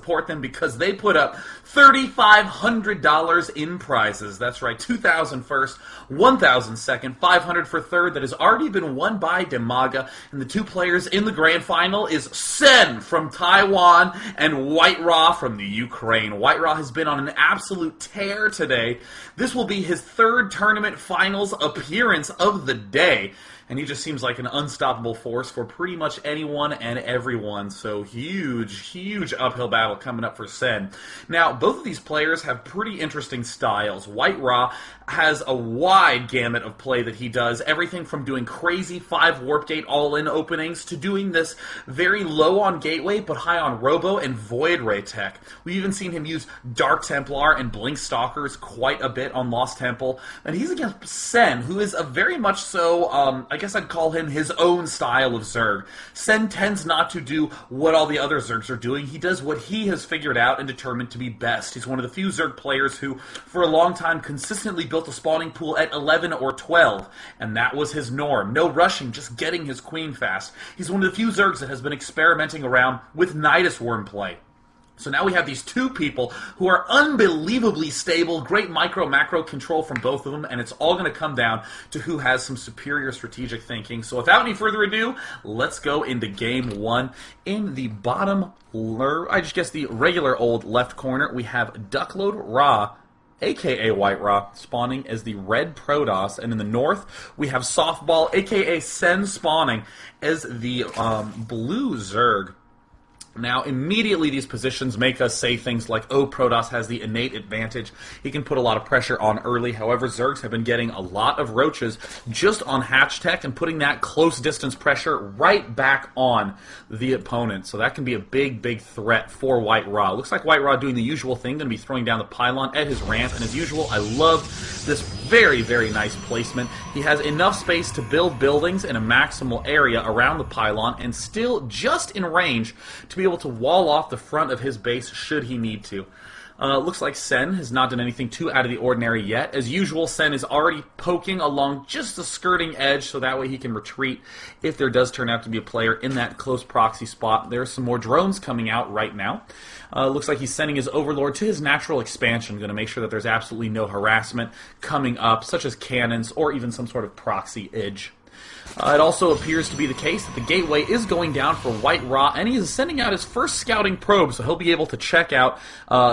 support them because they put up $3,500 in prizes. That's right, $2,000 first, $1,000 second, $500 for third. That has already been won by Demaga. And the two players in the grand final is Sen from Taiwan and White-rA from the Ukraine. White-rA has been on an absolute tear today. This will be his third tournament finals appearance of the day. And he just seems like an unstoppable force for pretty much anyone and everyone. So huge uphill battle coming up for Sen. Now, both of these players have pretty interesting styles. White-rA has a wide gamut of play that he does. Everything from doing crazy 5 Warp Gate all-in openings to doing this very low on Gateway but high on Robo and Void-Ray tech. We've even seen him use Dark Templar and Blink Stalkers quite a bit on Lost Temple. And he's against Sen, who is a very much so, I guess I'd call him his own style of Zerg. Sen tends not to do what all the other Zergs are doing. He does what he has figured out and determined to be best. He's one of the few Zerg players who, for a long time, consistently built a spawning pool at 11 or 12, and that was his norm. No rushing, just getting his queen fast. He's one of the few Zergs that has been experimenting around with Nidus Worm play. So now we have these two people who are unbelievably stable, great micro-macro control from both of them, and it's all going to come down to who has some superior strategic thinking. So without any further ado, let's go into Game 1. In the bottom, I just guess the regular old left corner, we have Duckload Ra, a.k.a. White-rA, spawning as the red Protoss, and in the north, we have Softball, a.k.a. Sen, spawning as the blue Zerg. Now, immediately these positions make us say things like, oh, Protoss has the innate advantage. He can put a lot of pressure on early. However, Zergs have been getting a lot of roaches just on hatch tech and putting that close distance pressure right back on the opponent. So that can be a big threat for White-rA. Looks like White-rA doing the usual thing, going to be throwing down the pylon at his ramp. And as usual, I love this very nice placement. He has enough space to build buildings in a maximal area around the pylon and still just in range to be able to wall off the front of his base should he need to. Looks like Sen has not done anything too out of the ordinary yet. As usual, Sen is already poking along just the skirting edge so that way he can retreat if there does turn out to be a player in that close proxy spot. There are some more drones coming out right now. Looks like he's sending his Overlord to his natural expansion, going to make sure that there's absolutely no harassment coming up, such as cannons or even some sort of proxy edge. It also appears to be the case that the gateway is going down for White-rA, and he is sending out his first scouting probe, so he'll be able to check out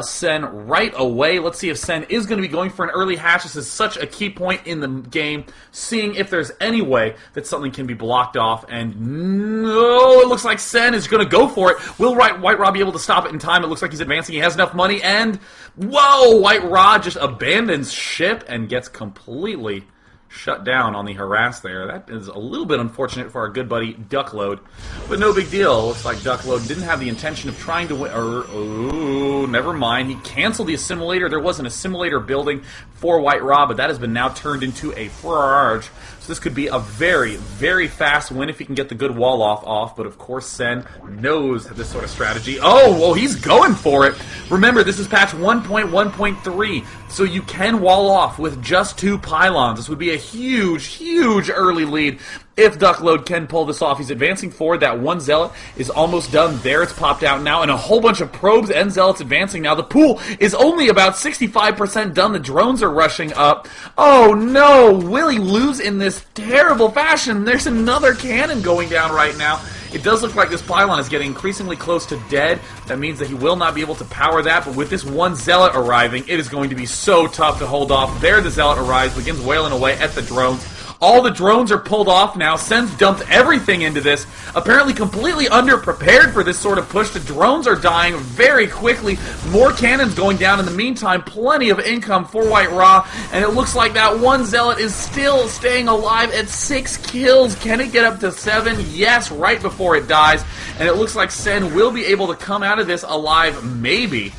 Sen right away. Let's see if Sen is going to be going for an early hatch. This is such a key point in the game, seeing if there's any way that something can be blocked off, and no, it looks like Sen is going to go for it. Will White-rA be able to stop it in time? It looks like he's advancing. He has enough money, and whoa, White-rA just abandons ship and gets completely shut down on the harass there. That is a little bit unfortunate for our good buddy Duckload, but no big deal. Looks like Duckload didn't have the intention of trying to win. Oh, never mind. He canceled the assimilator. There was an assimilator building for White-rA, but that has been now turned into a Farage. So this could be a very fast win if he can get the good wall off. But of course, Sen knows this sort of strategy. Oh, well, he's going for it. Remember, this is patch 1.1.3, so you can wall off with just 2 pylons. This would be a huge early lead if Duckload can pull this off. He's advancing forward. That one Zealot is almost done. There, it's popped out now, and a whole bunch of probes and Zealots advancing now. The pool is only about 65% done. The drones are rushing up. Oh no! Will he lose in this terrible fashion? There's another cannon going down right now. It does look like this pylon is getting increasingly close to dead. That means that he will not be able to power that, but with this one Zealot arriving, it is going to be so tough to hold off. There the Zealot arrives, begins wailing away at the drones. All the drones are pulled off now. Sen's dumped everything into this. Apparently completely underprepared for this sort of push. The drones are dying very quickly. More cannons going down in the meantime. Plenty of income for White-rA. And it looks like that one Zealot is still staying alive at 6 kills. Can it get up to 7? Yes, right before it dies. And it looks like Sen will be able to come out of this alive, maybe.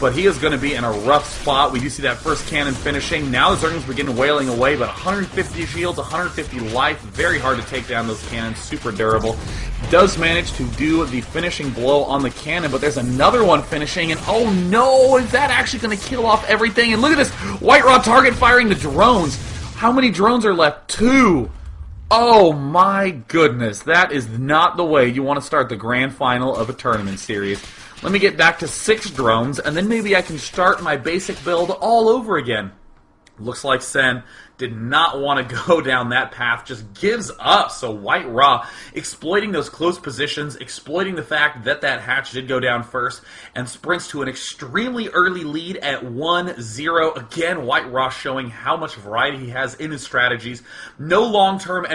But he is going to be in a rough spot. We do see that first cannon finishing. Now the Zerglings begin wailing away, but 150 shields, 150 life. Very hard to take down those cannons. Super durable. Does manage to do the finishing blow on the cannon, but there's another one finishing, and oh no, is that actually going to kill off everything? And look at this, White-rA target firing the drones. How many drones are left? 2. Oh my goodness, that is not the way you want to start the grand final of a tournament series. Let me get back to 6 drones, and then maybe I can start my basic build all over again. Looks like Sen did not want to go down that path, just gives up. So White-rA exploiting those close positions, exploiting the fact that that hatch did go down first, and sprints to an extremely early lead at 1-0. Again, White-rA showing how much variety he has in his strategies. No long-term